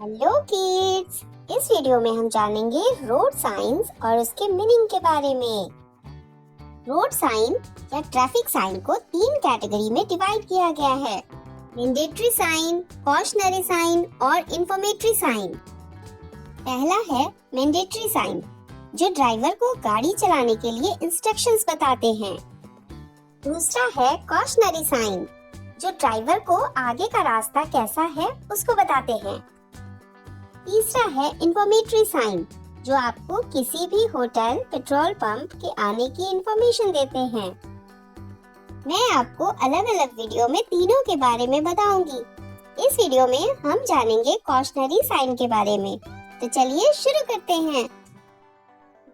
Hello kids. इस video में हम जानेंगे रोड साइंस और उसके मीनिंग के बारे में। रोड साइन या ट्रैफिक साइन को 3 कैटेगरी में डिवाइड किया गया है। मैंडेटरी साइन, कॉशनरी साइन और इंफॉर्मेटरी साइन। पहला है मैंडेटरी साइन, जो ड्राइवर को गाड़ी चलाने के लिए इंस्ट्रक्शंस बताते हैं। दूसरा है कॉशनरी साइन, जो ड्राइवर को आगे का रास्ता कैसा है उसको बताते हैं। तीसरा है इंफॉर्मेटरी साइन, जो आपको किसी भी होटल, पेट्रोल पंप के आने की इंफॉर्मेशन देते हैं। मैं आपको अलग अलग वीडियो में तीनों के बारे में बताऊंगी। इस वीडियो में हम जानेंगे कॉशनरी साइन के बारे में। तो चलिए शुरू करते हैं।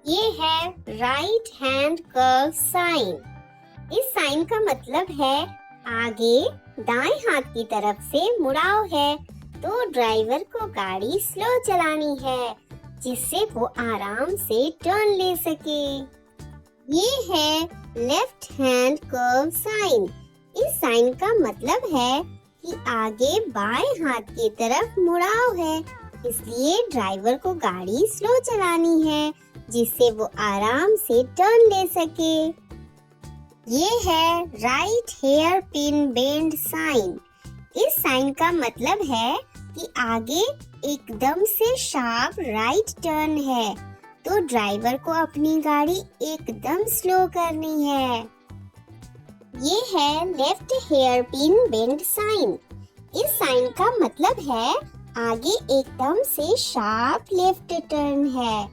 ये है राइट हैंड कर्व साइन। इस साइन का मतलब है आगे दाएं हाथ की तरफ से मुड़ाव है, तो ड्राइवर को गाड़ी स्लो चलानी है, जिससे वो आराम से टर्न ले सके। ये है लेफ्ट हैंड कर्व साइन। इस साइन का मतलब है कि आगे बाएं हाथ की तरफ मुड़ाव है, इसलिए ड्राइवर को गाड़ी स्लो चलानी है, जिससे वो आराम से टर्न ले सके। ये है right hairpin bend sign. इस साइन का मतलब है कि आगे एकदम से शार्प राइट टर्न है, तो ड्राइवर को अपनी गाड़ी एकदम स्लो करनी है। ये है left hairpin bend sign. इस साइन का मतलब है आगे एकदम से शार्प लेफ्ट टर्न है,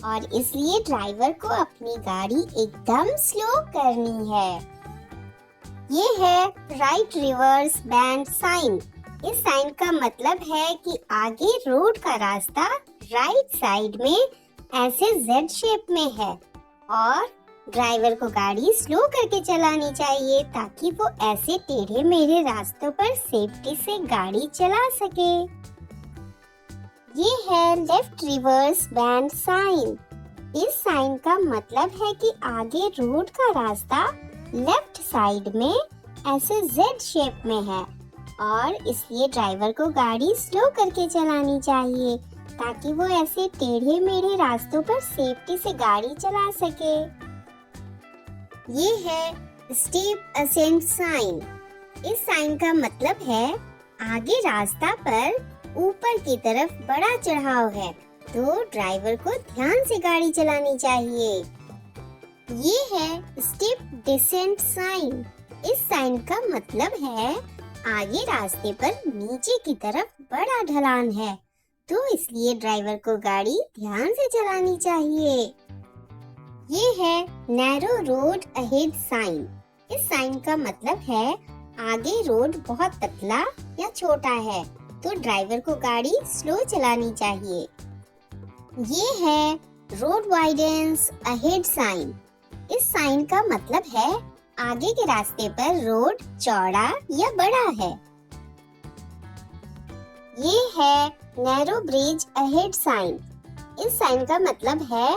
और इसलिए ड्राइवर को अपनी गाड़ी एकदम स्लो करनी है। ये है राइट रिवर्स बैंड साइन। इस साइन का मतलब है कि आगे रोड का रास्ता राइट साइड में ऐसे जेड शेप में है, और ड्राइवर को गाड़ी स्लो करके चलानी चाहिए, ताकि वो ऐसे टेढ़े मेढ़े रास्तों पर सेफ्टी से गाड़ी चला सके। ये है लेफ्ट रिवर्स बैंड साइन। इस साइन का मतलब है कि आगे रोड का रास्ता लेफ्ट साइड में ऐसे जेड शेप में है, और इसलिए ड्राइवर को गाड़ी स्लो करके चलानी चाहिए, ताकि वो ऐसे टेढ़े मेढ़े रास्तों पर सेफ्टी से गाड़ी चला सके। ये है स्टीप असेंट साइन। इस साइन का मतलब है आगे रास्ता पर ऊपर की तरफ बड़ा चढ़ाव है, तो ड्राइवर को ध्यान से गाड़ी चलानी चाहिए। ये है स्टीप डिसेंट साइन। इस साइन का मतलब है आगे रास्ते पर नीचे की तरफ बड़ा ढलान है, तो इसलिए ड्राइवर को गाड़ी ध्यान से चलानी चाहिए। ये है नैरो रोड अहेड साइन। इस साइन का मतलब है आगे रोड बहुत पतला या छोटा है, तो ड्राइवर को गाड़ी स्लो चलानी चाहिए। ये है रोड वाइडेंस अहेड साइन। इस साइन का मतलब है आगे के रास्ते पर रोड चौड़ा या बड़ा है। ये है नैरो ब्रिज अहेड साइन। इस साइन का मतलब है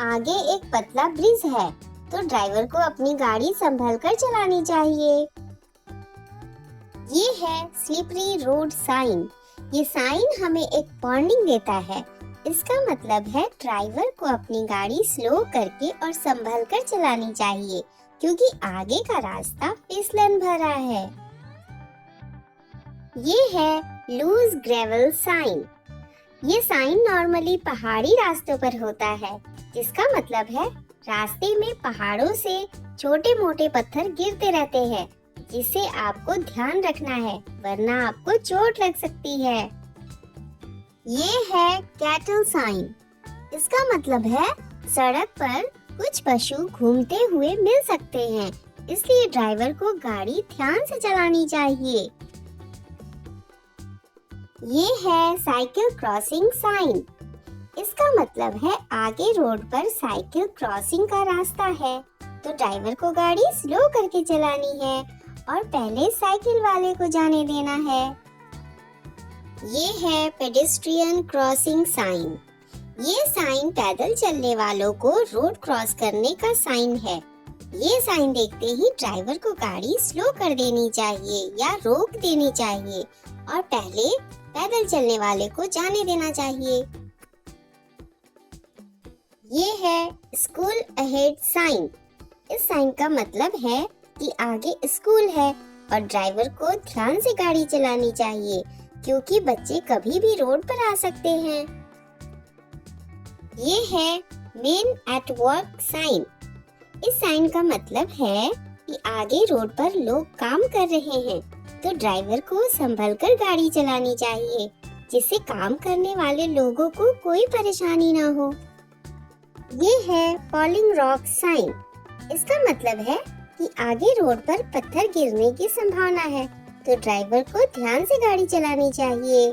आगे एक पतला ब्रिज है, तो ड्राइवर को अपनी गाड़ी संभल कर चलानी चाहिए। ये है स्लिपरी रोड साइन। ये साइन हमें एक वार्निंग देता है। इसका मतलब है ड्राइवर को अपनी गाड़ी स्लो करके और संभल कर चलानी चाहिए, क्योंकि आगे का रास्ता फिसलन भरा है। ये है लूज ग्रेवल साइन। ये साइन नॉर्मली पहाड़ी रास्तों पर होता है, जिसका मतलब है रास्ते में पहाड़ों से छोटे मोटे पत्थर गिरते रहते हैं, जिसे आपको ध्यान रखना है, वरना आपको चोट लग सकती है। ये है कैटल साइन। इसका मतलब है सड़क पर कुछ पशु घूमते हुए मिल सकते हैं, इसलिए ड्राइवर को गाड़ी ध्यान से चलानी चाहिए। ये है साइकिल क्रॉसिंग साइन। इसका मतलब है आगे रोड पर साइकिल क्रॉसिंग का रास्ता है, तो ड्राइवर को गाड़ी स्लो करके चलानी है और पहले साइकिल वाले को जाने देना है। ये है पेडेस्ट्रियन क्रॉसिंग साइन। ये साइन पैदल चलने वालों को रोड क्रॉस करने का साइन है। ये साइन देखते ही ड्राइवर को गाड़ी स्लो कर देनी चाहिए या रोक देनी चाहिए, और पहले पैदल चलने वाले को जाने देना चाहिए। ये है स्कूल अहेड साइन। इस साइन का मतलब है कि आगे स्कूल है और ड्राइवर को ध्यान से गाड़ी चलानी चाहिए, क्योंकि बच्चे कभी भी रोड पर आ सकते हैं। ये है मेन एट वर्क साइन। इस साइन का मतलब है कि आगे रोड पर लोग काम कर रहे हैं, तो ड्राइवर को संभल कर गाड़ी चलानी चाहिए, जिससे काम करने वाले लोगों को कोई परेशानी ना हो। ये है फॉलिंग रॉक साइन। इसका मतलब है कि आगे रोड पर पत्थर गिरने की संभावना है, तो ड्राइवर को ध्यान से गाड़ी चलानी चाहिए।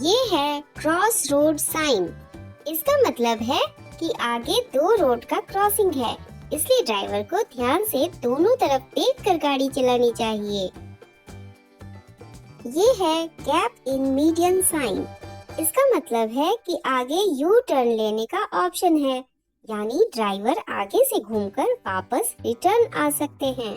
ये है क्रॉस रोड साइन। इसका मतलब है कि आगे दो रोड का क्रॉसिंग है, इसलिए ड्राइवर को ध्यान से दोनों तरफ देखकर गाड़ी चलानी चाहिए। ये है गैप इन मीडियन साइन। इसका मतलब है कि आगे यू टर्न लेने का ऑप्शन है, यानी ड्राइवर आगे से घूमकर वापस रिटर्न आ सकते हैं।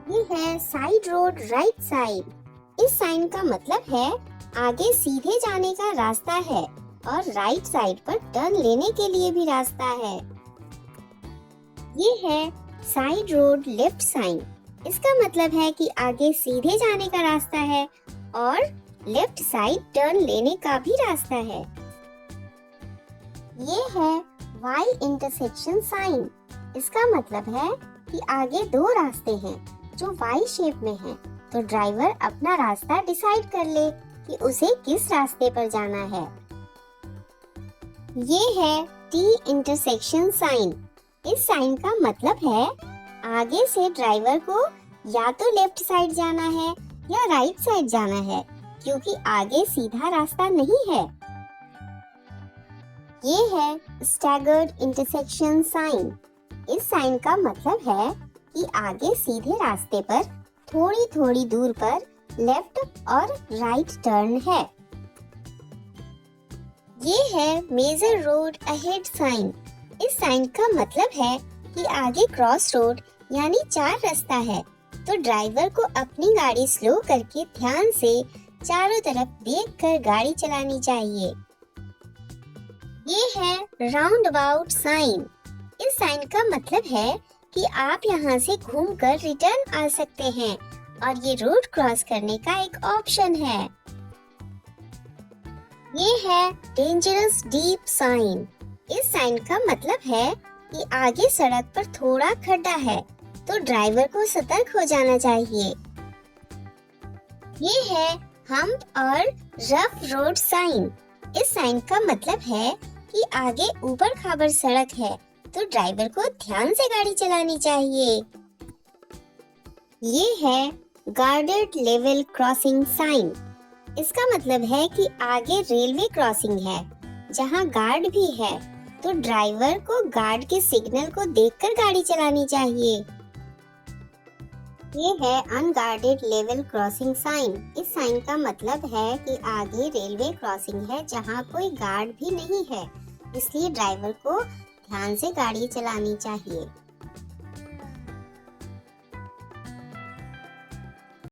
ये है साइड रोड राइट साइड। इस साइन का मतलब है आगे सीधे जाने का रास्ता है और राइट साइड पर टर्न लेने के लिए भी रास्ता है। ये है साइड रोड लेफ्ट साइन। इसका मतलब है कि आगे सीधे जाने का रास्ता है और लेफ्ट साइड टर्न लेने का भी रास्ता है। ये है वाई इंटरसेक्शन साइन। इसका मतलब है कि आगे दो रास्ते हैं जो वाई शेप में हैं, तो ड्राइवर अपना रास्ता डिसाइड कर ले कि उसे किस रास्ते पर जाना है। ये है टी इंटरसेक्शन साइन। इस साइन का मतलब है आगे से ड्राइवर को या तो लेफ्ट साइड जाना है या राइट साइड जाना है, क्योंकि आगे सीधा रास्ता नहीं है। ये है स्टैगर्ड इंटरसेक्शन साइन। इस साइन का मतलब है कि आगे सीधे रास्ते पर थोड़ी थोड़ी दूर पर लेफ्ट और राइट टर्न है। ये है मेजर रोड अहेड साइन। इस साइन का मतलब है कि आगे क्रॉस रोड यानी चार रास्ता है, तो ड्राइवर को अपनी गाड़ी स्लो करके ध्यान से चारों तरफ देखकर गाड़ी चलानी चाहिए। ये है राउंड अबाउट साइन। इस साइन का मतलब है कि आप यहाँ से घूमकर रिटर्न आ सकते हैं और ये रोड क्रॉस करने का एक ऑप्शन है। ये है डेंजरस डीप साइन। इस साइन का मतलब है कि आगे सड़क पर थोड़ा खड्डा है, तो ड्राइवर को सतर्क हो जाना चाहिए। ये है हम्प और रफ रोड साइन। इस साइन का मतलब है कि आगे ऊबड़ खाबड़ सड़क है, तो ड्राइवर को ध्यान से गाड़ी चलानी चाहिए। ये है गार्डेड लेवल क्रॉसिंग साइन। इसका मतलब है कि आगे रेलवे क्रॉसिंग है जहां गार्ड भी है, तो ड्राइवर को गार्ड के सिग्नल को देखकर गाड़ी चलानी चाहिए। ये है अनगार्डेड लेवल क्रॉसिंग साइन। इस साइन का मतलब है कि आगे रेलवे क्रॉसिंग है जहां कोई गार्ड भी नहीं है, इसलिए ड्राइवर को ध्यान से गाड़ी चलानी चाहिए।